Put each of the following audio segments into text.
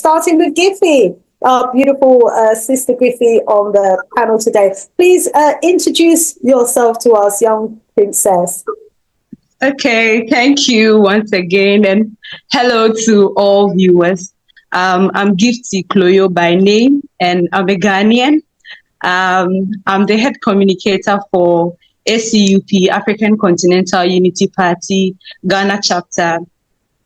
starting with Giffy, our beautiful sister Giffy on the panel today. Please introduce yourself to us, young princess. Okay, thank you once again, and hello to all viewers. I'm Gifty Cloyo by name, and I'm a Ghanaian. I'm the head communicator for ACUP, African Continental Unity Party, Ghana chapter.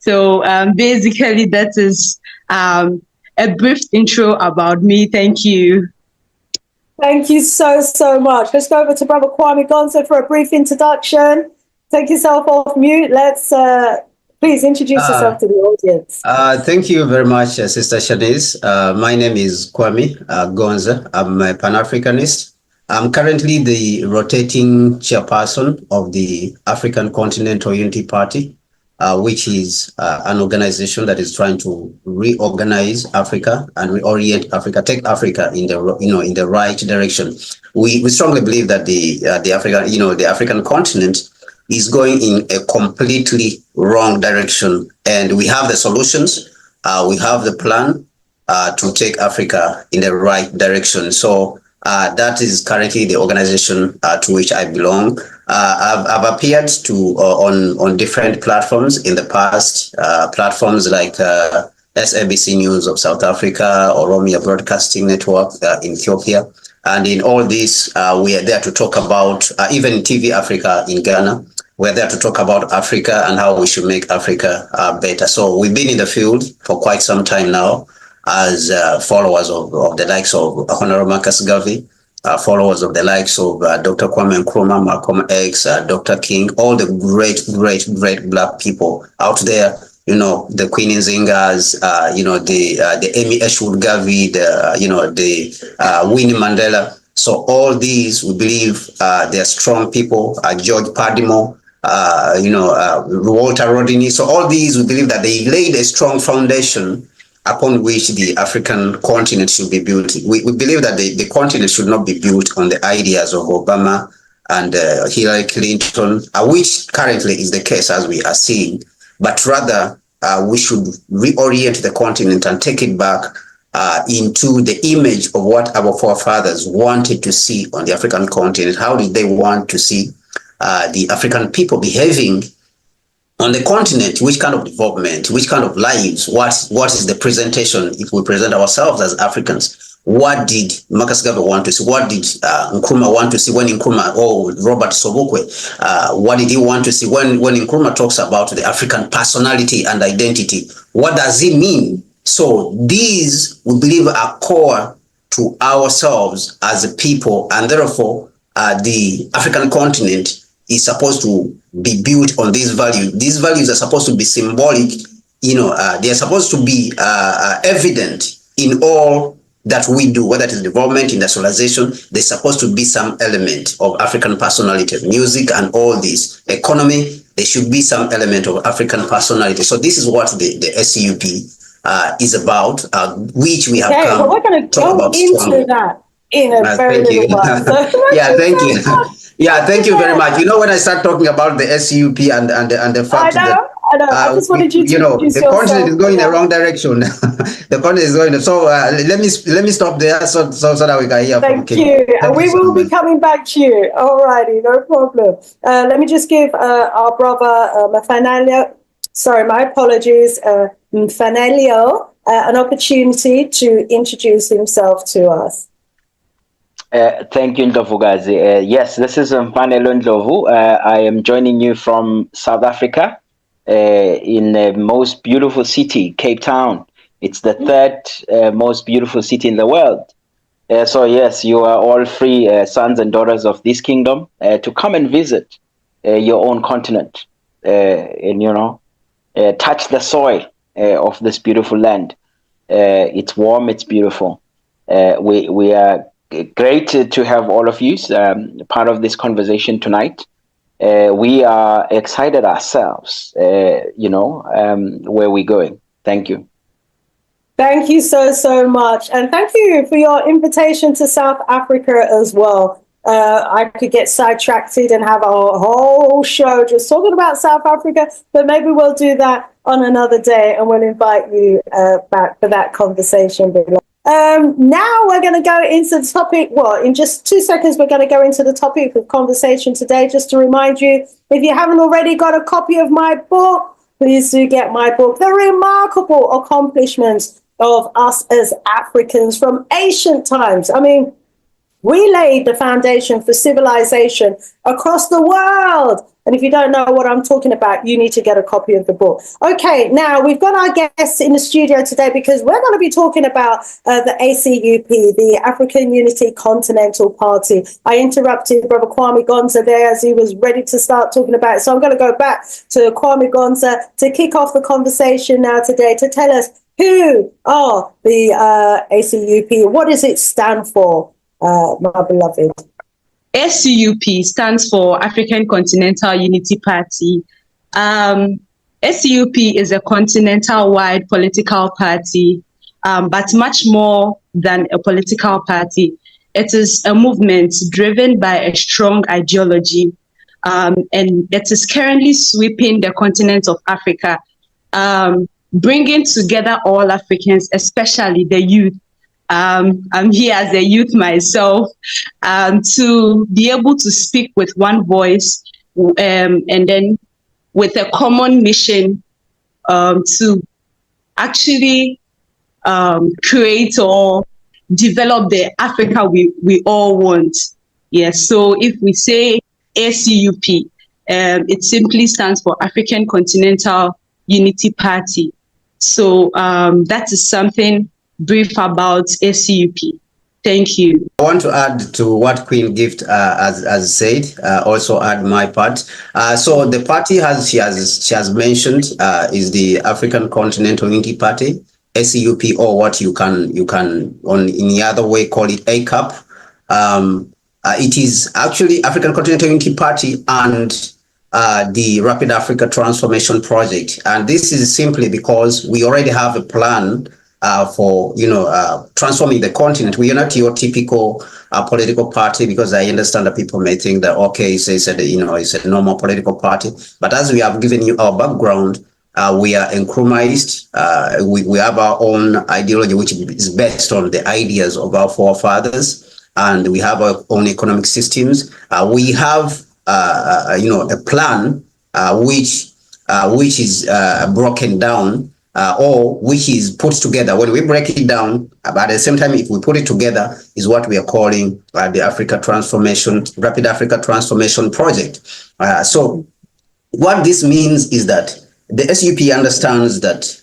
So basically, that is a brief intro about me. Thank you. Thank you so, so much. Let's go over to Brother Kwame Gonzo for a brief introduction. Take yourself off mute. Let's please introduce yourself to the audience. Thank you very much, Sister Shanice. My name is Kwame Gonza. I'm a Pan-Africanist. I'm currently the rotating chairperson of the African Continental Unity Party, which is an organization that is trying to reorganize Africa and reorient Africa, take Africa in the right direction. We strongly believe that the African continent is going in a completely wrong direction, and we have the solutions. We have the plan to take Africa in the right direction. So that is currently the organization to which I belong. I've appeared on different platforms in the past, platforms like SABC News of South Africa, Oromia Broadcasting Network in Ethiopia. And in all this, we are there to talk about, even TV Africa in Ghana, we're there to talk about Africa and how we should make Africa better. So we've been in the field for quite some time now as followers of the likes of Honorable Marcus Garvey, followers of the likes of Dr. Kwame Nkrumah, Malcolm X, Dr. King, all the great Black people out there, the Queen Nzingas, the Amy Ashwood Garvey, the Winnie Mandela. So all these, we believe they're strong people, George Padimo, Walter Rodney. So all these, we believe that they laid a strong foundation upon which the African continent should be built. We believe that the continent should not be built on the ideas of Obama and Hillary Clinton, which currently is the case as we are seeing, but rather we should reorient the continent and take it back into the image of what our forefathers wanted to see on the African continent. How did they want to see the African people behaving on the continent? Which kind of development, which kind of lives, what is the presentation if we present ourselves as Africans? What did Marcus Garvey want to see? What did Nkrumah want to see when Nkrumah, or Robert Sobukwe, what did he want to see when Nkrumah talks about the African personality and identity? What does he mean? So these, we believe, are core to ourselves as a people, and therefore the African continent is supposed to be built on these values. These values are supposed to be symbolic, they are supposed to be evident in all that we do, whether it is development, industrialization. There's supposed to be some element of African personality, music and all this, economy, there should be some element of African personality. So this is what the SCUP is about, which we have come but we're going to go into that in a very little while. So yeah, thank you. Yeah, thank you very much. When I start talking about the SCUP and the fact that I just wanted you to the continent is going in the wrong direction. The continent is going. So let me stop there so that we can hear from King. Thank you. And we will be coming back to you. All righty, no problem. Let me just give our brother Mfanelio, sorry, my apologies, Mfanelio, an opportunity to introduce himself to us. Thank you, Ndlovukazi. Yes, this is Mfanelo Ndlovu. I am joining you from South Africa in the most beautiful city, Cape Town. It's the third most beautiful city in the world. So yes, you are all free sons and daughters of this kingdom to come and visit your own continent and, touch the soil of this beautiful land. It's warm, it's beautiful. We are great to have all of you part of this conversation tonight. We are excited ourselves, where we're going. Thank you. Thank you so much. And thank you for your invitation to South Africa as well. I could get sidetracked and have a whole show just talking about South Africa, but maybe we'll do that on another day, and we'll invite you back for that conversation. Now we're going to go into the topic. Well, in just 2 seconds, we're going to go into the topic of conversation today. Just to remind you, if you haven't already got a copy of my book, please do get my book, The Remarkable Accomplishments of Us as Africans from Ancient Times. I mean, we laid the foundation for civilization across the world. And if you don't know what I'm talking about, you need to get a copy of the book. Okay, now we've got our guests in the studio today because we're going to be talking about the ACUP, the African Unity Continental Party. I interrupted Brother Kwame Gonza there as he was ready to start talking about it. So I'm going to go back to Kwame Gonza to kick off the conversation now today to tell us who are the ACUP, what does it stand for, my beloved? ACUP stands for African Continental Unity Party. ACUP is a continental-wide political party, but much more than a political party. It is a movement driven by a strong ideology, and it is currently sweeping the continent of Africa, bringing together all Africans, especially the youth. I'm here as a youth myself, to be able to speak with one voice, and then with a common mission to actually create or develop the Africa we all want. Yes, so if we say ACUP, it simply stands for African Continental Unity Party. So that is something brief about ACUP. Thank you. I want to add to what Queen Gift has said, also add my part. So the party she has mentioned is the African Continental Unity Party, ACUP, or what you can in the other way call it ACUP. It is actually African Continental Unity Party and the Rapid Africa Transformation Project. And this is simply because we already have a plan for transforming the continent. We are not your typical political party, because I understand that people may think that it's a normal political party. But as we have given you our background, we are Nkrumahist. We have our own ideology, which is based on the ideas of our forefathers, and we have our own economic systems. We have a plan which is broken down. Or which is put together. When we break it down, but at the same time, if we put it together, is what we are calling the Rapid Africa Transformation Project. So what this means is that the SUP understands that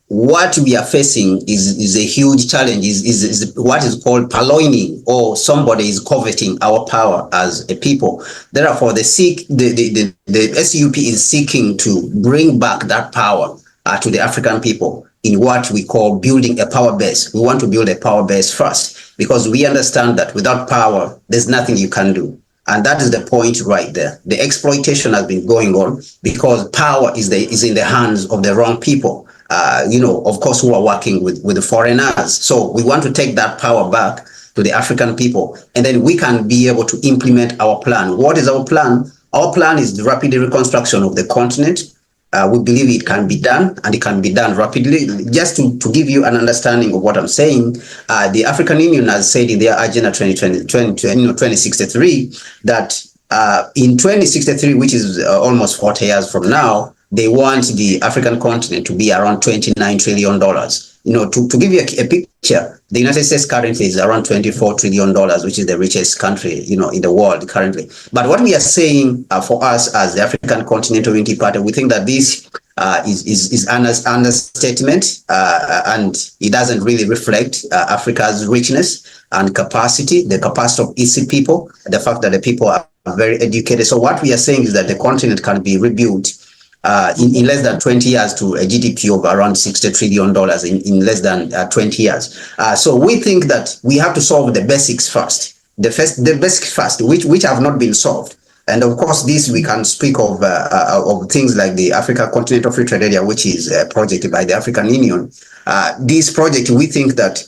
what we are facing is a huge challenge, is what is called purloining, or somebody is coveting our power as a people. Therefore, the SUP is seeking to bring back that power to the African people in what we call building a power base. We want to build a power base first, because we understand that without power, there's nothing you can do. And that is the point right there. The exploitation has been going on because power is in the hands of the wrong people, of course, who are working with the foreigners. So we want to take that power back to the African people, and then we can be able to implement our plan. What is our plan? Our plan is the rapid reconstruction of the continent. We believe it can be done, and it can be done rapidly. Just to give you an understanding of what I'm saying, the African Union has said in their Agenda 2063 that in 2063, which is almost 40 years from now, they want the African continent to be around $29 trillion. To give you a picture, the United States currently is around $24 trillion, which is the richest country, in the world currently. But what we are saying for us as the African Continental Unity Party, we think that this is an understatement, and it doesn't really reflect Africa's richness and capacity, the capacity of its people, the fact that the people are very educated. So what we are saying is that the continent can be rebuilt in less than 20 years to a GDP of around $60 trillion in less than 20 years. So we think that we have to solve the basics first, the basics first, which have not been solved. And of course, this we can speak of things like the Africa Continental Free Trade Area, which is a project by the African Union. This project, we think that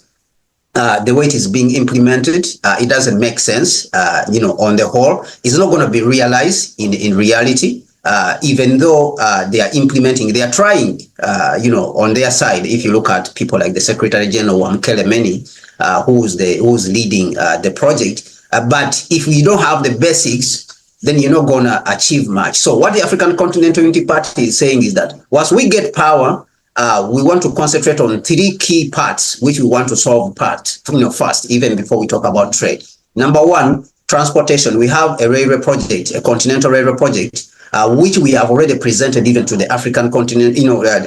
the way it is being implemented, it doesn't make sense, on the whole. It's not going to be realized in reality. even though they are implementing, they are trying, on their side. If you look at people like the Secretary General Wamkele, who's leading the project, but if we don't have the basics, then you're not going to achieve much. So what the African Continental Unity Party is saying is that once we get power, we want to concentrate on three key parts, which we want to solve first, even before we talk about trade. Number one, transportation. We have a railway project, a continental railway project, which we have already presented even to the African continent,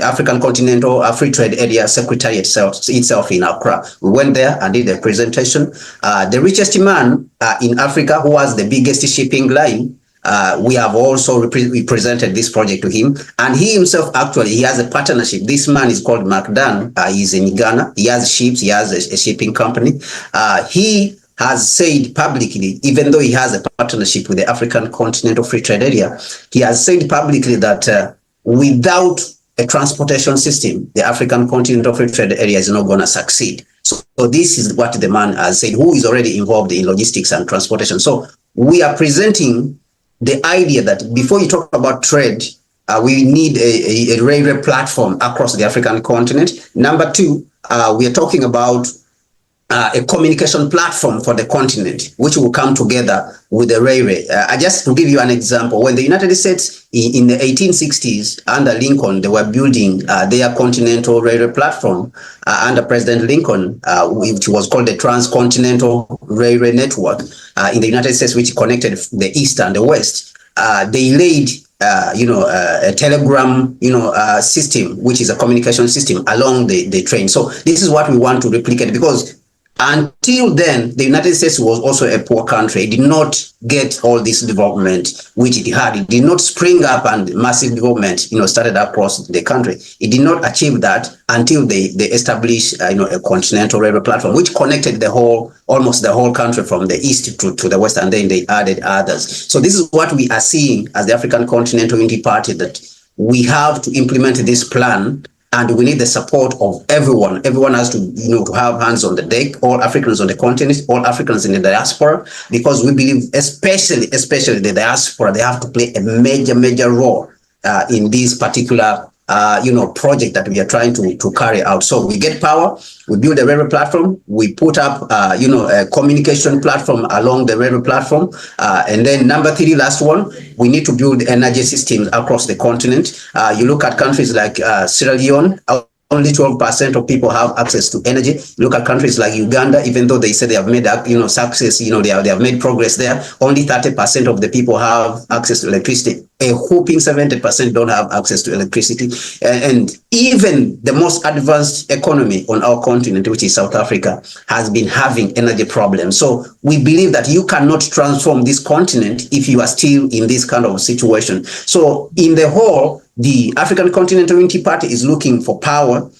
African Continental Free Trade Area Secretariat itself in Accra. We went there and did a presentation. The richest man in Africa, who has the biggest shipping line, we have also we presented this project to him, and he himself actually he has a partnership. This man is called Mark Dan. He's in Ghana. He has ships. He has a shipping company. He has said publicly, even though he has a partnership with the African Continental Free Trade Area, he has said publicly that without a transportation system, the African Continental Free Trade Area is not going to succeed. So this is what the man has said, who is already involved in logistics and transportation. So we are presenting the idea that before you talk about trade, we need a railway platform across the African continent. Number two, we are talking about a communication platform for the continent, which will come together with the railway. Just to give you an example, when the United States in the 1860s under Lincoln, they were building their continental railway platform under President Lincoln, which was called the Transcontinental Railway Network in the United States, which connected the East and the West. They laid a telegram, system, which is a communication system along the train. So this is what we want to replicate, because until then, the United States was also a poor country. It did not get all this development which it had. It did not spring up and massive development, started across the country. It did not achieve that until they established, a continental railway platform, which connected almost the whole country from the east to the west, and then they added others. So this is what we are seeing as the African Continental Unity Party, that we have to implement this plan. And we need the support of everyone. Everyone has to, to have hands on the deck, all Africans on the continent, all Africans in the diaspora, because we believe, especially the diaspora, they have to play a major role in this particular, project that we are trying to carry out. So we get power, we build a railway platform, we put up, a communication platform along the railway platform. And then number three, last one, we need to build energy systems across the continent. You look at countries like Sierra Leone, only 12% of people have access to energy. Look at countries like Uganda, even though they say they have made, success, they have made progress there. Only 30% of the people have access to electricity. A whopping 70% don't have access to electricity. And even the most advanced economy on our continent, which is South Africa, has been having energy problems. So we believe that you cannot transform this continent if you are still in this kind of situation. So in the whole, the African Continental Unity Party is looking for power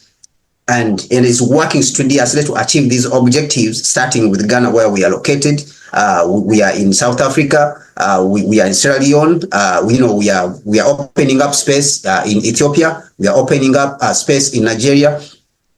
and is working strenuously to achieve these objectives, starting with Ghana, where we are located. We are in South Africa. We are in Sierra Leone. We are opening up space in Ethiopia. We are opening up space in Nigeria.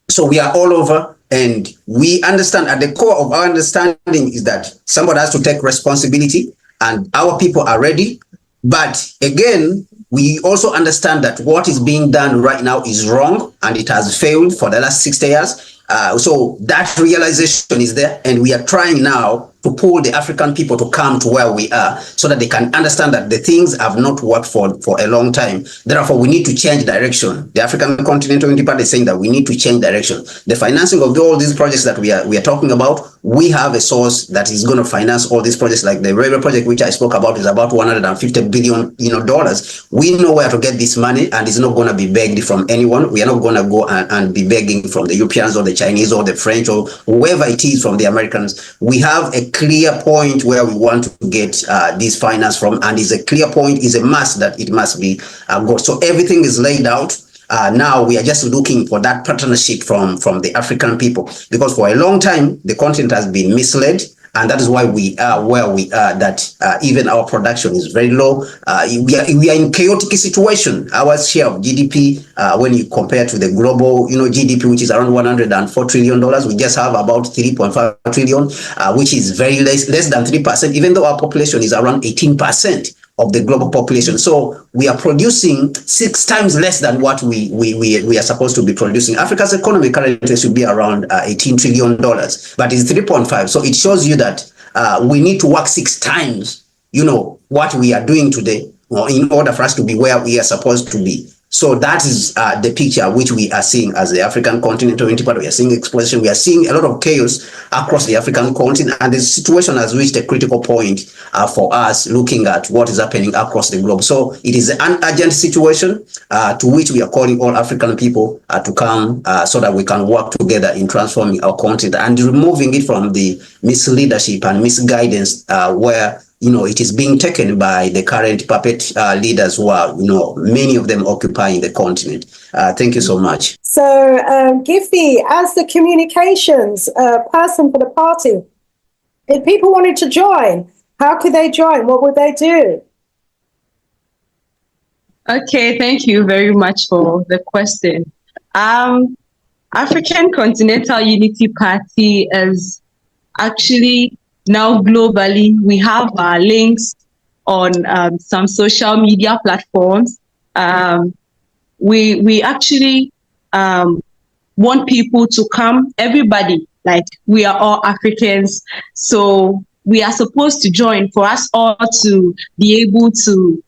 So we are all over, and we understand, at the core of our understanding is that somebody has to take responsibility, and our people are ready. But again, we also understand that what is being done right now is wrong, and it has failed for the last 60 years. So that realization is there, and we are trying now to pull the African people to come to where we are, so that they can understand that the things have not worked for a long time. Therefore, we need to change direction. The African Continental Unity Party is saying that we need to change direction. The financing of all these projects that we are talking about, we have a source that is going to finance all these projects. Like the railway project, which I spoke about, is about $150 billion, dollars. We know where to get this money, and it's not going to be begged from anyone. We are not going to go and be begging from the Europeans or the Chinese or the French or whoever it is, from the Americans. We have a clear point where we want to get this finance from, and is a clear point, is a must that it must be good. So everything is laid out. Now we are just looking for that partnership from the African people, because for a long time the continent has been misled, and that is why we are where we are, that even our production is very low. We are in chaotic situation. Our share of GDP when you compare to the global, GDP, which is around $104 trillion. We just have about 3.5 trillion, which is very less than 3%, even though our population is around 18% of the global population. So we are producing 6 times less than what we are supposed to be producing. Africa's economy currently should be around $18 trillion, but it's 3.5. So it shows you that we need to work 6 times, what we are doing today, in order for us to be where we are supposed to be. So that is the picture which we are seeing as the African continent. We are seeing explosion. We are seeing a lot of chaos across the African continent, and the situation has reached a critical point for us looking at what is happening across the globe. So it is an urgent situation to which we are calling all African people to come so that we can work together in transforming our continent and removing it from the misleadership and misguidance where it is being taken by the current puppet leaders who are, many of them occupying the continent. Thank you so much. So, Gifty, as the communications person for the party, if people wanted to join, how could they join? What would they do? Okay, thank you very much for the question. African Continental Unity Party is actually now globally. We have our links on some social media platforms. We actually want people to come, everybody, like we are all Africans. So we are supposed to join for us all to be able to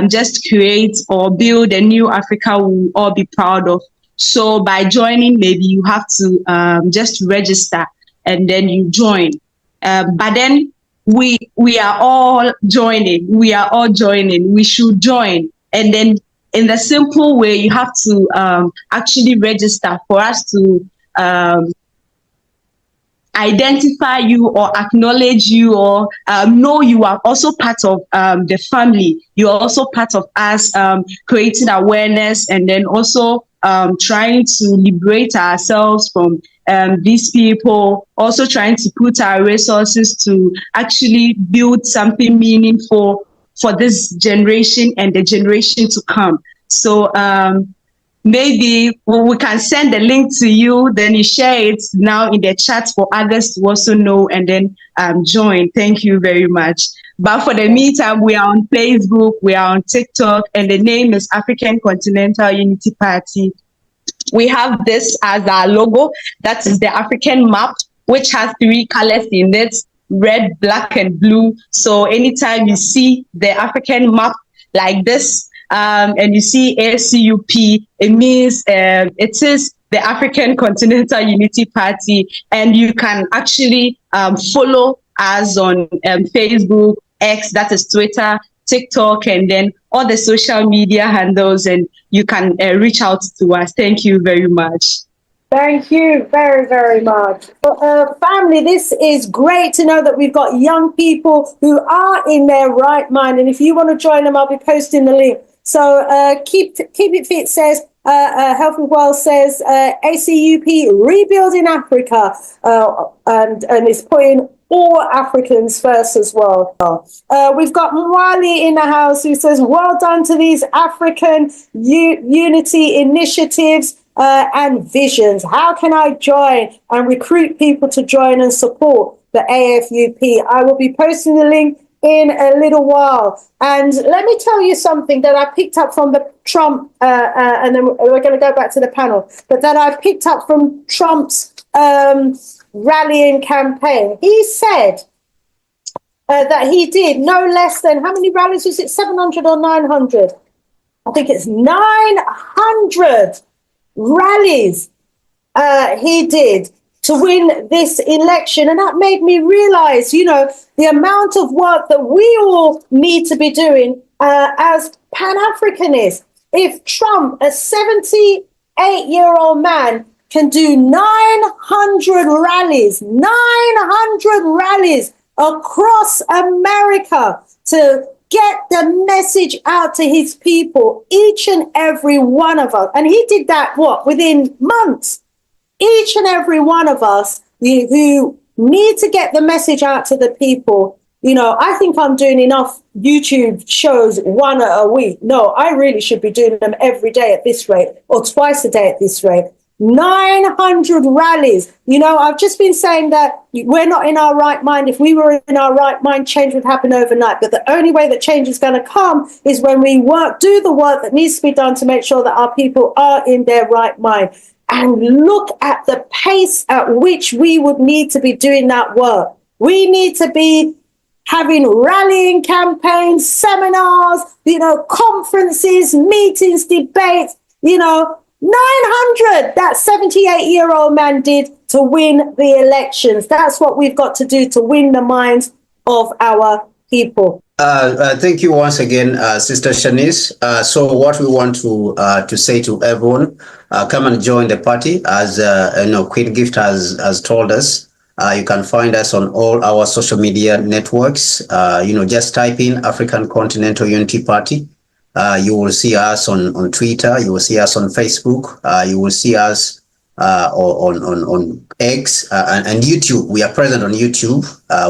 just create or build a new Africa we'll all be proud of. So by joining, maybe you have to just register and then you join. But then we are all joining. We are all joining. We should join. And then in the simple way, you have to actually register for us to identify you or acknowledge you or know you are also part of the family. You're also part of us creating awareness and then also trying to liberate ourselves from these people, also trying to put our resources to actually build something meaningful for this generation and the generation to come. So maybe we can send the link to you, then you share it now in the chat for others to also know and then join. Thank you very much. But for the meantime, we are on Facebook, we are on TikTok, and the name is African Continental Unity Party. We have this as our logo. That is the African map, which has 3 colors in it, red, black, and blue. So anytime you see the African map like this, and you see ACUP, it means it is the African Continental Unity Party. And you can actually follow us on Facebook, X, that is Twitter, TikTok, and then all the social media handles, and you can reach out to us. Thank you very much. Thank you very, very much. Family, this is great to know that we've got young people who are in their right mind. And if you want to join them, I'll be posting the link. So keep it fit says, Healthy World says, ACUP Rebuilding Africa, and it's putting all Africans first as well. We've got Mwali in the house who says, well done to these African unity initiatives and visions. How can I join and recruit people to join and support the AFUP? I will be posting the link in a little while. And let me tell you something that I picked up from the Trump, and then we're going to go back to the panel, but that I picked up from Trump's rallying campaign. He said that he did no less than, how many rallies was it, 700 or 900? I think it's 900 rallies he did to win this election. And that made me realize, the amount of work that we all need to be doing as Pan-Africanists. If Trump, a 78-year-old man, can do 900 rallies across America to get the message out to his people, each and every one of us. And he did that, within months. Each and every one of us who need to get the message out to the people I think I'm doing enough YouTube shows one a week. No, I really should be doing them every day at this rate, or twice a day at this rate. 900 rallies. I've just been saying that we're not in our right mind. If we were in our right mind, change would happen overnight. But the only way that change is going to come is when we do the work that needs to be done to make sure that our people are in their right mind. And look at the pace at which we would need to be doing that work. We need to be having rallying campaigns, seminars, conferences, meetings, debates, 900 that 78-year-old man did to win the elections. That's what we've got to do to win the minds of our people. Thank you once again, Sister Shanice. So what we want to say to everyone, come and join the party. As Queen Gift has told us, you can find us on all our social media networks. Just type in African Continental Unity Party. You will see us on Twitter. You will see us on Facebook. You will see us on X and YouTube. We are present on YouTube.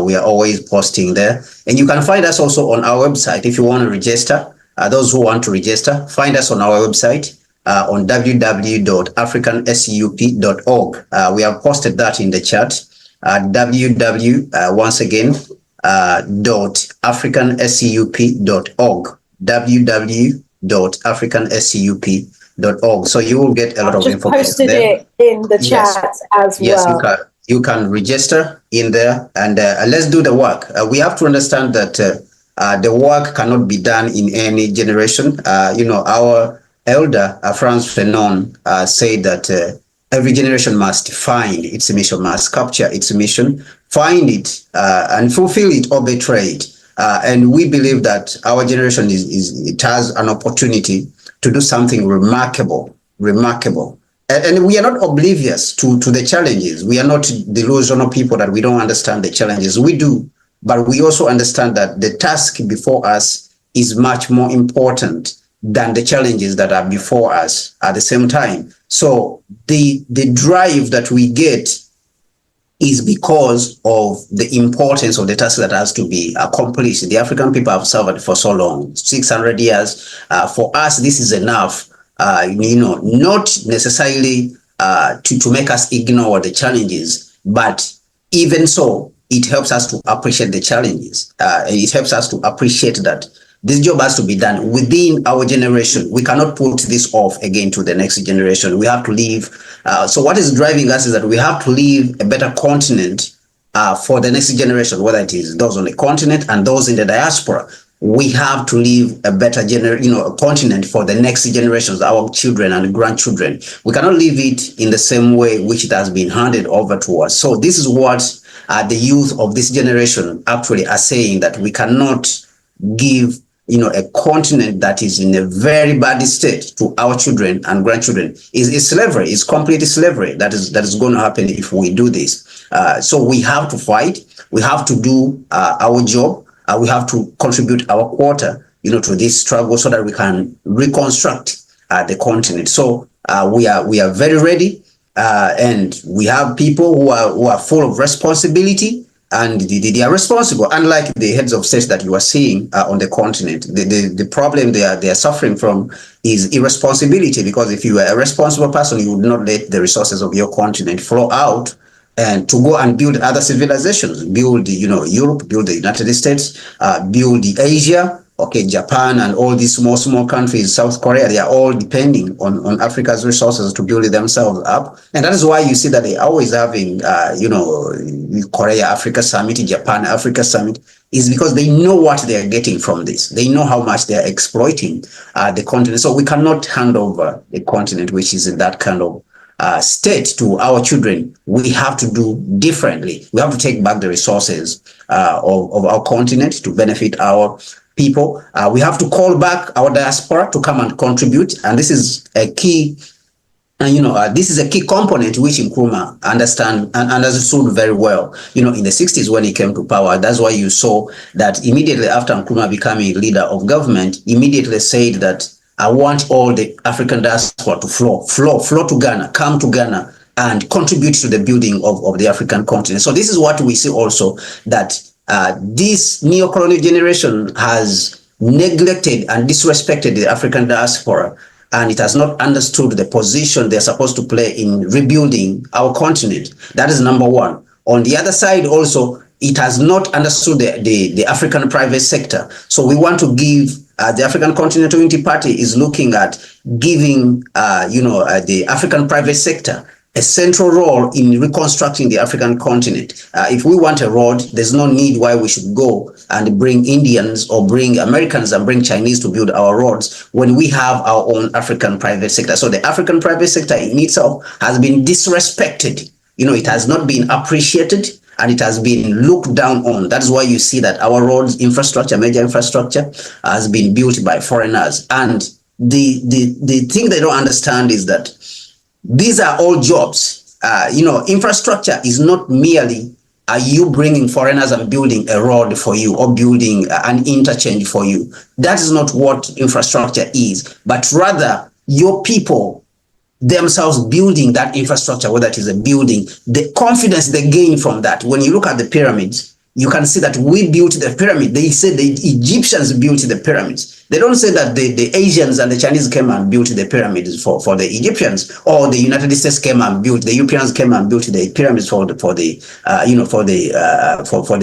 We are always posting there. And you can find us also on our website if you want to register. Those who want to register, find us on our website on www.africanscup.org. We have posted that in the chat. Once again, .africanscup.org. www.africanscup.org. So you will get a lot of information posted there. It in the chat as well. Yes, you can register in there, and let's do the work. We have to understand that the work cannot be done in any generation. Our elder, Franz Fanon, said that every generation must find its mission, must capture its mission, find it, and fulfill it or betray it. And we believe that our generation it has an opportunity to do something remarkable. And we are not oblivious to the challenges. We are not delusional people that we don't understand the challenges. We do, but we also understand that the task before us is much more important than the challenges that are before us at the same time. So the drive that we get is because of the importance of the task that has to be accomplished. The African people have suffered for so long, 600 years. For us, this is enough, not necessarily to make us ignore the challenges, but even so, it helps us to appreciate the challenges. It helps us to appreciate that this job has to be done within our generation. We cannot put this off again to the next generation. We have to leave. So what is driving us is that we have to leave a better continent for the next generation, whether it is those on the continent and those in the diaspora. We have to leave a better continent for the next generations, our children and grandchildren. We cannot leave it in the same way which it has been handed over to us. So this is what the youth of this generation actually are saying, that we cannot give a continent that is in a very bad state to our children and grandchildren. Is slavery. It's complete slavery that is going to happen if we do this. So we have to fight. We have to do our job. We have to contribute our quota, to this struggle so that we can reconstruct the continent. So we are very ready, and we have people who are full of responsibility. And they are responsible, unlike the heads of states that you are seeing on the continent. The problem they are suffering from is irresponsibility, because if you are a responsible person, you would not let the resources of your continent flow out and to go and build other civilizations, build Europe, build the United States, build the Asia. Okay, Japan and all these small countries, South Korea, they are all depending on Africa's resources to build themselves up. And that is why you see that they always having, Korea Africa Summit, Japan Africa Summit, is because they know what they are getting from this. They know how much they are exploiting the continent. So we cannot hand over a continent which is in that kind of state to our children. We have to do differently. We have to take back the resources of our continent to benefit our people. We have to call back our diaspora to come and contribute, and this is a key. This is a key component which Nkrumah understood very well. In the 60s when he came to power, that's why you saw that immediately after Nkrumah becoming leader of government, immediately said that I want all the African diaspora to flow to Ghana, come to Ghana and contribute to the building of the African continent. So this is what we see also, that This neo-colonial generation has neglected and disrespected the African diaspora, and it has not understood the position they're supposed to play in rebuilding our continent. That is number one. On the other side also, it has not understood the African private sector. So we want to give the African Continental Unity Party is looking at giving the African private sector a central role in reconstructing the African continent. If we want a road, there's no need why we should go and bring Indians or bring Americans and bring Chinese to build our roads when we have our own African private sector. So the African private sector in itself has been disrespected. It has not been appreciated, and it has been looked down on. That is why you see that our roads infrastructure, major infrastructure, has been built by foreigners. And the thing they don't understand is that these are all jobs. Infrastructure is not merely you bringing foreigners and building a road for you or building an interchange for you. That is not what infrastructure is, but rather your people themselves building that infrastructure, whether it is a building, the confidence they gain from that. When you look at the pyramids, you can see that we built the pyramid. They say the Egyptians built the pyramids. They don't say that the Asians and the Chinese came and built the pyramids for the Egyptians, or the United States came and built, the Europeans came and built the pyramids for the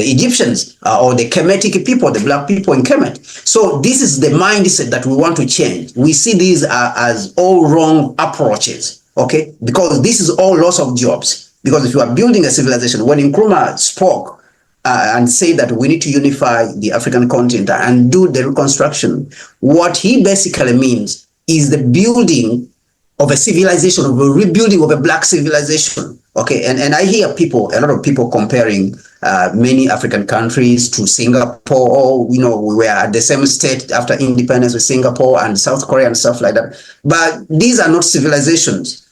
Egyptians, or the Kemetic people, the black people in Kemet. So this is the mindset that we want to change. We see these as all wrong approaches, okay? Because this is all loss of jobs. Because if you are building a civilization, when Nkrumah spoke and say that we need to unify the African continent and do the reconstruction, what he basically means is the building of a civilization, of a rebuilding of a black civilization. Okay, and I hear a lot of people comparing many African countries to Singapore. We were at the same state after independence with Singapore and South Korea and stuff like that. But these are not civilizations.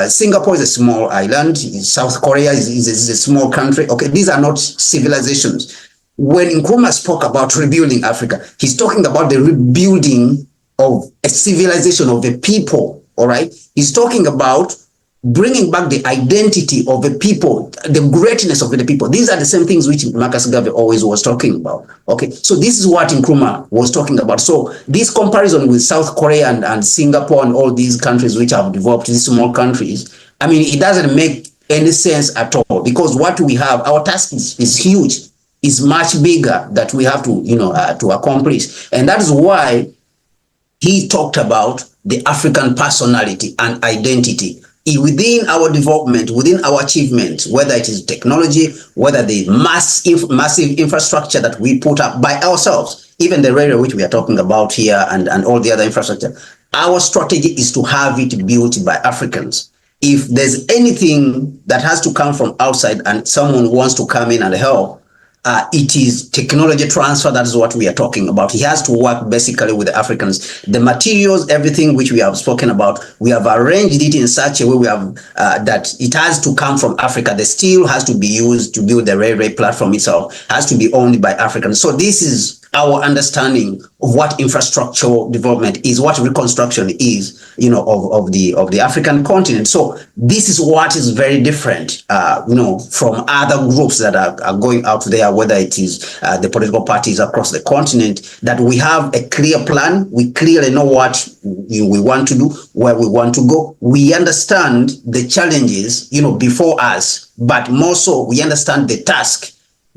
Singapore is a small island. South Korea is a small country. Okay, these are not civilizations. When Nkrumah spoke about rebuilding Africa, he's talking about the rebuilding of a civilization of a people. All right, he's talking about bringing back the identity of the people, the greatness of the people. These are the same things which Marcus Garvey always was talking about. Okay, so this is what Nkrumah was talking about. So this comparison with South Korea and Singapore and all these countries which have developed, these small countries, I mean, it doesn't make any sense at all, because what we have, our task is huge, is much bigger that we have to, to accomplish. And that is why he talked about the African personality and identity. Within our development, within our achievement, whether it is technology, whether the massive infrastructure that we put up by ourselves, even the railway which we are talking about here and all the other infrastructure, our strategy is to have it built by Africans. If there's anything that has to come from outside and someone wants to come in and help, it is technology transfer. That is what we are talking about. He has to work basically with the Africans. The materials, everything which we have spoken about, we have arranged it in such a way we have that it has to come from Africa. The steel has to be used to build the railway platform itself, has to be owned by Africans. So this is our understanding of what infrastructural development is, what reconstruction is, of the African continent. So this is what is very different, from other groups that are going out there, whether it is the political parties across the continent, that we have a clear plan. We clearly know what we want to do, where we want to go. We understand the challenges, before us, but more so we understand the task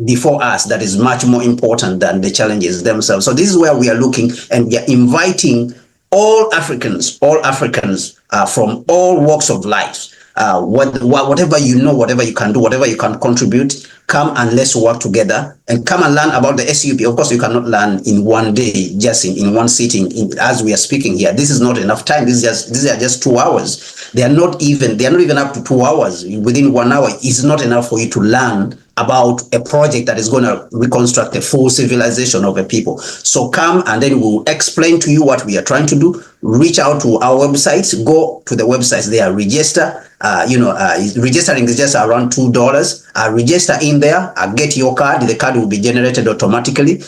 before us that is much more important than the challenges themselves. So this is where we are looking, and we are inviting all Africans from all walks of life, whatever whatever you can do, whatever you can contribute, come and let's work together and come and learn about the ACUP. Of course, you cannot learn in one day, just in one sitting. As we are speaking here, this is not enough time. These are just 2 hours. They are not even up to 2 hours. Within 1 hour is not enough for you to learn about a project that is going to reconstruct a full civilization of a people. So come, and then we'll explain to you what we are trying to do. Reach out to our websites, go to the websites there, register. Registering is just around $2. Register in there, get your card. The card will be generated automatically.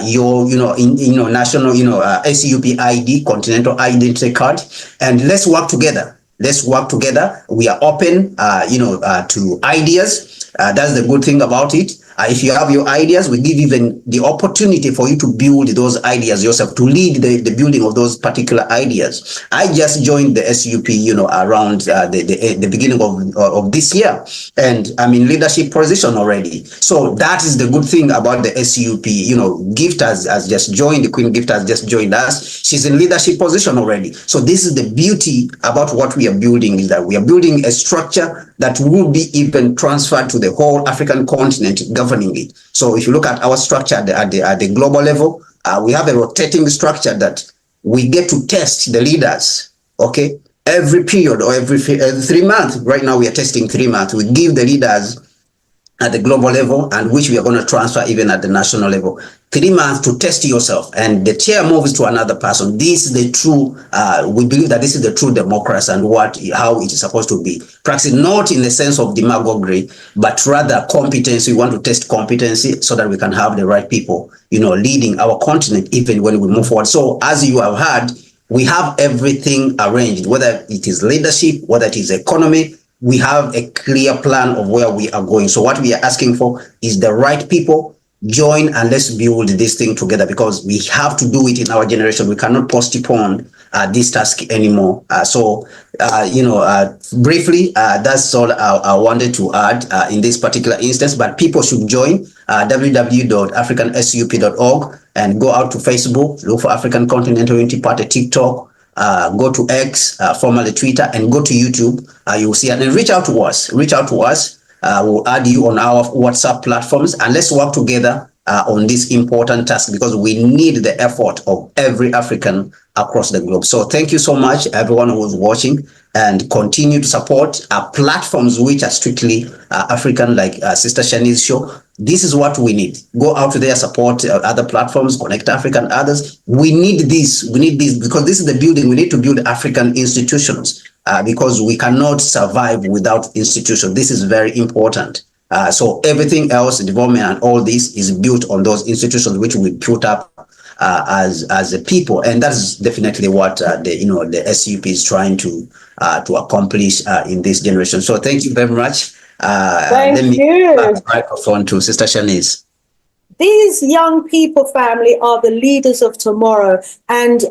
Your national ACUP ID, Continental Identity Card, and let's work together. We are open to ideas. That's the good thing about it. If you have your ideas, we give even the opportunity for you to build those ideas yourself, to lead the building of those particular ideas. I just joined the SUP, around the beginning of this year, and I'm in leadership position already. So that is the good thing about the SUP. Gift has just joined. The Queen Gift has just joined us. She's in leadership position already. So this is the beauty about what we are building, is that we are building a structure that will be even transferred to the whole African continent, governing it. So if you look at our structure at the global level, we have a rotating structure that we get to test the leaders, okay, every period, or every 3 months. Right now we are testing 3 months. We give the leaders at the global level, and which we are going to transfer even at the national level. 3 months to test yourself, and the chair moves to another person. This is the true, we believe that this is the true democracy, and how it is supposed to be practiced, not in the sense of demagoguery, but rather competency. We want to test competency so that we can have the right people, leading our continent even when we move forward. So as you have heard, we have everything arranged, whether it is leadership, whether it is economy. We have a clear plan of where we are going. So what we are asking for is the right people join, and let's build this thing together, because we have to do it in our generation. We cannot postpone this task anymore. Briefly, that's all I wanted to add in this particular instance. But people should join www.africansup.org and go out to Facebook, look for African Continental Unity Party, TikTok. Go to X, formerly Twitter, and go to YouTube. You will see it, and reach out to us. We'll add you on our WhatsApp platforms, and let's work together on this important task, because we need the effort of every African across the globe. So thank you so much, everyone who is watching, and continue to support our platforms which are strictly African, like Sister Shani's show. This is what we need. Go out there, support other platforms, Connect Africa and others. We need this. Because this is the building. We need to build African institutions, because we cannot survive without institutions. This is very important. So everything else, development and all this, is built on those institutions which we put up as a people, and that's definitely what the SUP is trying to accomplish in this generation. So thank you very much. Thank let me you. pass the microphone to Sister Shanice. These young people, family, are the leaders of tomorrow. And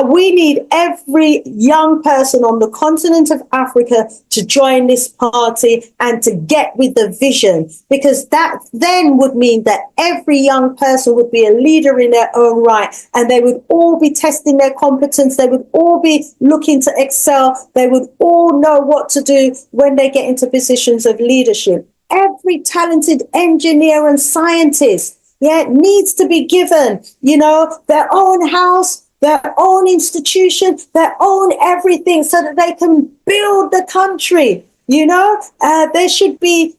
we need every young person on the continent of Africa to join this party and to get with the vision, because that then would mean that every young person would be a leader in their own right, and they would all be testing their competence. They would all be looking to excel. They would all know what to do when they get into positions of leadership. Every talented engineer and scientist, needs to be given, their own house, their own institution, their own everything, so that they can build the country. The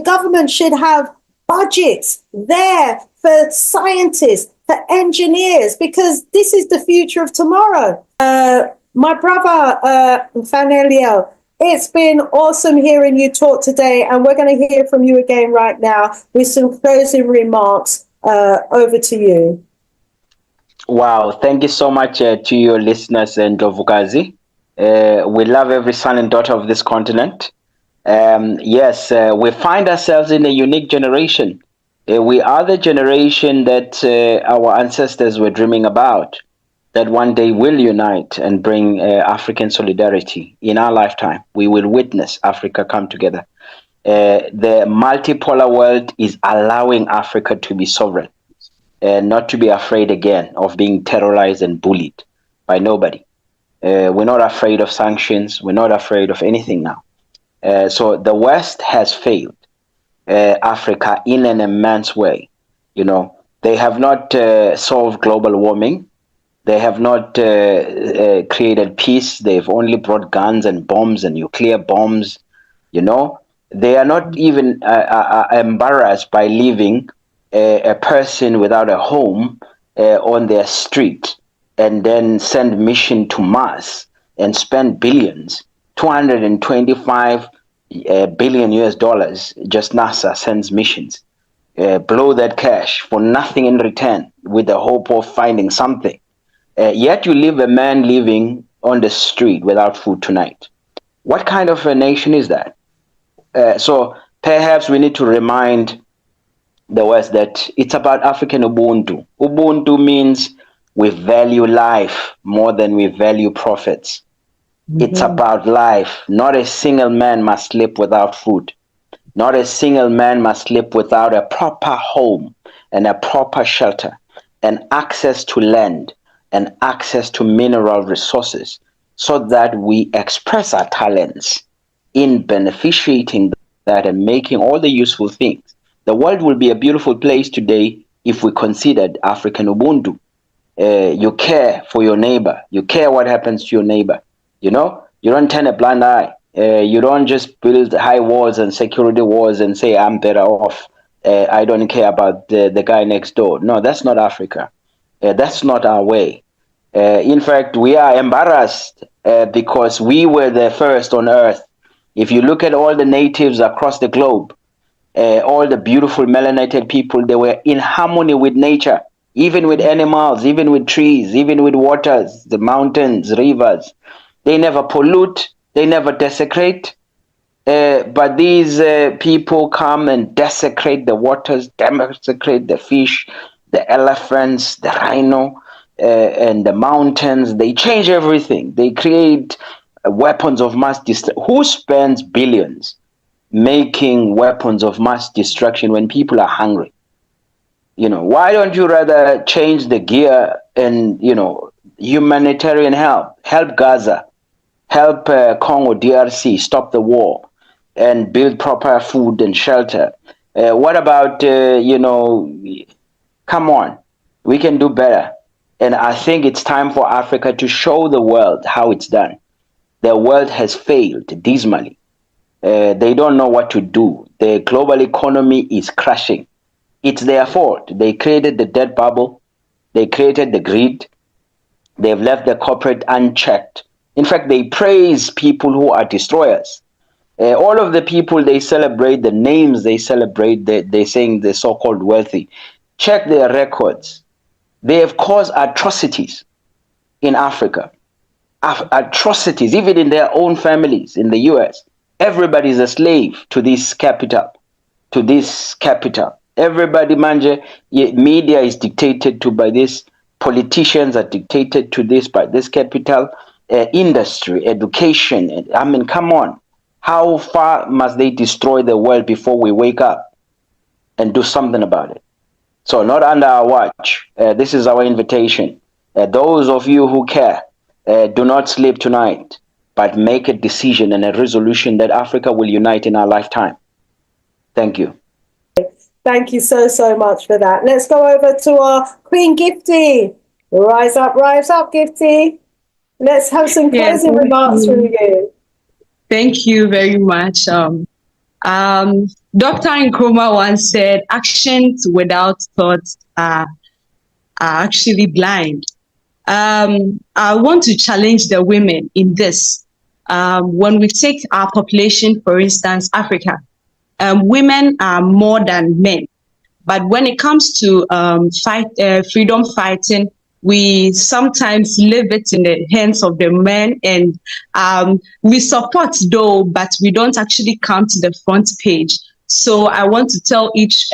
government should have budgets there for scientists, for engineers, because this is the future of tomorrow. My brother, Fanelio, it's been awesome hearing you talk today, and we're going to hear from you again right now with some closing remarks. Over to you. Wow, thank you so much to your listeners in Ndovukazi. We love every son and daughter of this continent. We find ourselves in a unique generation. We are the generation that our ancestors were dreaming about, that one day will unite and bring African solidarity. In our lifetime, we will witness Africa come together. The multipolar world is allowing Africa to be sovereign and not to be afraid again of being terrorized and bullied by nobody. We're not afraid of sanctions. We're not afraid of anything now. So the West has failed Africa in an immense way. They have not solved global warming. They have not created peace. They've only brought guns and bombs and nuclear bombs. They are not even embarrassed by leaving a person without a home on their street, and then send mission to Mars and spend billions, 225 billion US dollars. Just NASA sends missions, blow that cash for nothing in return, with the hope of finding something. Yet you leave a man living on the street without food tonight. What kind of a nation is that? So perhaps we need to remind the West, that it's about African Ubuntu. Ubuntu means we value life more than we value profits. It's about life. Not a single man must sleep without food. Not a single man must sleep without a proper home and a proper shelter and access to land and access to mineral resources so that we express our talents in beneficiating that and making all the useful things. The world will be a beautiful place today if we considered African Ubuntu. You care for your neighbor. You care what happens to your neighbor. You know, you don't turn a blind eye. You don't just build high walls and security walls and say, I'm better off. I don't care about the guy next door. No, that's not Africa. That's not our way. In fact, we are embarrassed because we were the first on earth. If you look at all the natives across the globe, all the beautiful melanated people, they were in harmony with nature, even with animals, even with trees, even with waters, the mountains, rivers. They never pollute, they never desecrate. But these people come and desecrate the waters, desecrate the fish, the elephants, the rhino, and the mountains. They change everything. They create weapons of mass destruction. Who spends billions making weapons of mass destruction when people are hungry? You know, why don't you rather change the gear and, you know, humanitarian help Gaza, help Congo DRC stop the war and build proper food and shelter? What about, you know, come on, we can do better. And I think it's time for Africa to show the world how it's done. The world has failed dismally. They don't know what to do. The global economy is crashing. It's their fault. They created the debt bubble. They created the greed. They've left the corporate unchecked. In fact, they praise people who are destroyers. All of the people they celebrate, the names they celebrate, they're saying the so-called wealthy. Check their records. They have caused atrocities in Africa. Atrocities, even in their own families in the US. Everybody's a slave to this capital. Everybody, manje, media is dictated to by this. Politicians are dictated to this by this capital. Industry, education. I mean, come on. How far must they destroy the world before we wake up and do something about it? So not under our watch. This is our invitation. Those of you who care, do not sleep tonight, but make a decision and a resolution that Africa will unite in our lifetime. Thank you. Thank you so, so much for that. Let's go over to our Queen Gifty. Rise up, Gifty. Let's have some closing remarks from you. Thank you very much. Dr. Nkrumah once said, actions without thoughts are actually blind. I want to challenge the women in this. When we take our population, for instance, Africa, women are more than men. But when it comes to freedom fighting, we sometimes leave it in the hands of the men, and we support though, but we don't actually come to the front page. So I want to tell each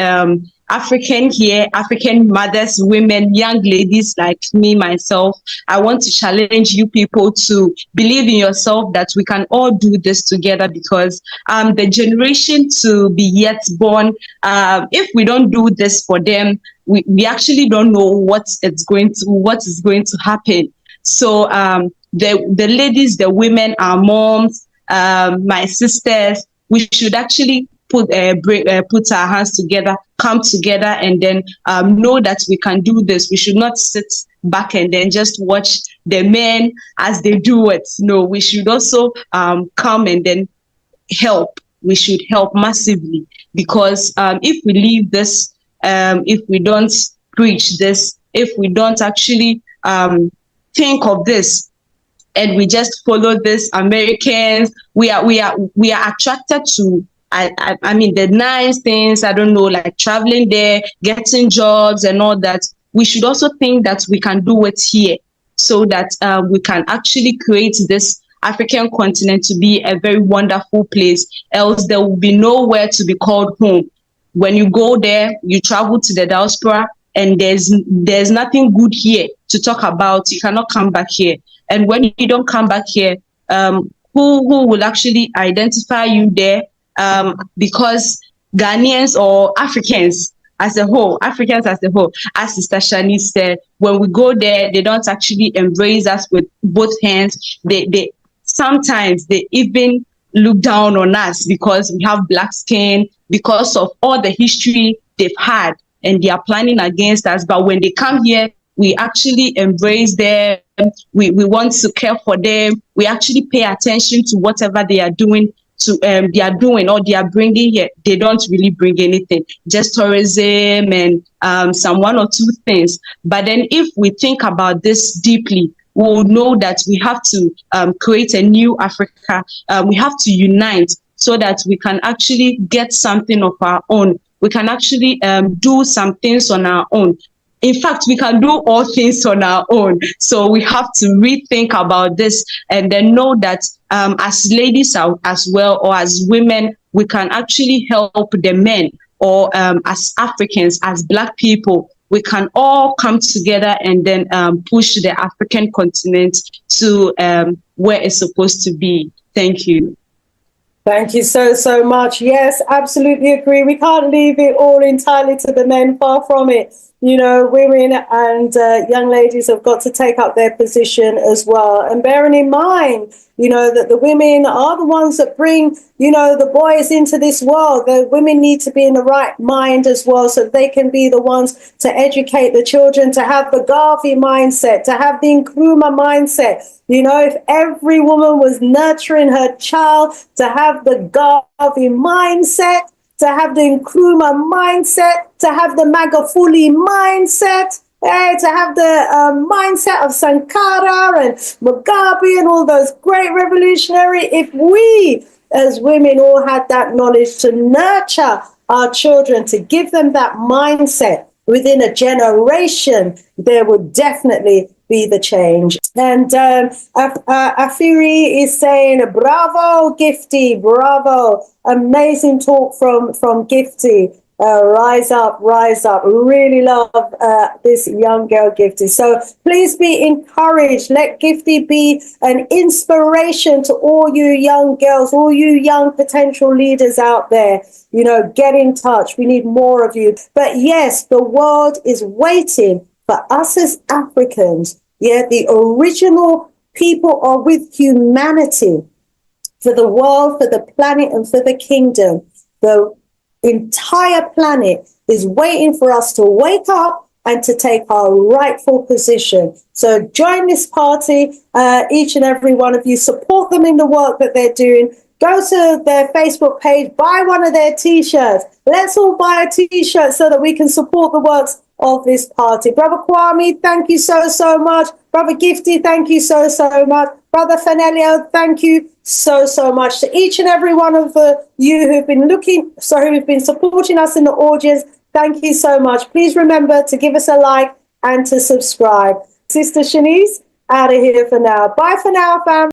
African here, African mothers, women, young ladies like me, myself, I want to challenge you people to believe in yourself that we can all do this together, because the generation to be yet born, if we don't do this for them, we actually don't know what is going to happen. So the ladies, the women, our moms, my sisters, we should actually put our hands together, come together, and then know that we can do this. We should not sit back and then just watch the men as they do it. No, we should also come and then help. We should help massively, because if we leave this, if we don't preach this, if we don't actually think of this, and we just follow this Americans, we are attracted to I mean, the nice things, I don't know, like traveling there, getting jobs and all that. We should also think that we can do it here, so that we can actually create this African continent to be a very wonderful place. Else there will be nowhere to be called home. when you go there, you travel to the diaspora, and there's nothing good here to talk about. You cannot come back here. And when you don't come back here, who will actually identify you there? Because Ghanaians or Africans as a whole, as Sister Shani said, when we go there, they don't actually embrace us with both hands. They sometimes they even look down on us because we have black skin, because of all the history they've had, and they are planning against us. But when they come here, we actually embrace them. We want to care for them. We actually pay attention to whatever they are doing or they are bringing here. They don't really bring anything, just tourism and some one or two things. But then if we think about this deeply, we will know that we have to create a new Africa. We have to unite so that we can actually get something of our own. We can actually do some things on our own. In fact, we can do all things on our own. So we have to rethink about this and then know that as ladies as well, or as women, we can actually help the men, or as Africans, as Black people, we can all come together and then push the African continent to where it's supposed to be. Thank you. Thank you so much. Yes, absolutely agree. We can't leave it all entirely to the men, far from it. You know, women and young ladies have got to take up their position as well. And bearing in mind, you know, that the women are the ones that bring, you know, the boys into this world. The women need to be in the right mind as well, so they can be the ones to educate the children, to have the Garvey mindset, to have the Nkrumah mindset. You know, if every woman was nurturing her child to have the Garvey mindset, to have the Nkrumah mindset, to have the Magufuli mindset, to have the mindset of Sankara and Mugabe and all those great revolutionary. If we as women all had that knowledge to nurture our children, to give them that mindset within a generation, there would definitely be the change. And Afiri is saying, bravo, Gifty, bravo. Amazing talk from Gifty. Rise up, rise up. Really love this young girl, Gifty. So please be encouraged. Let Gifty be an inspiration to all you young girls, all you young potential leaders out there. You know, get in touch. We need more of you. But yes, the world is waiting for us as Africans. Yeah, the original people are with humanity, for the world, for the planet, and for the kingdom. The entire planet is waiting for us to wake up and to take our rightful position. So join this party, each and every one of you. Support them in the work that they're doing. Go to their Facebook page, buy one of their T-shirts. Let's all buy a T-shirt so that we can support the works of this party. Brother Kwame, thank you so much. Brother Gifty, thank you so much. Brother Fanelio, thank you so much. To each and every one of you who've been supporting us in the audience, thank you so much. Please remember to give us a like and to subscribe. Sister Shanice, out of here for now. Bye for now, fam.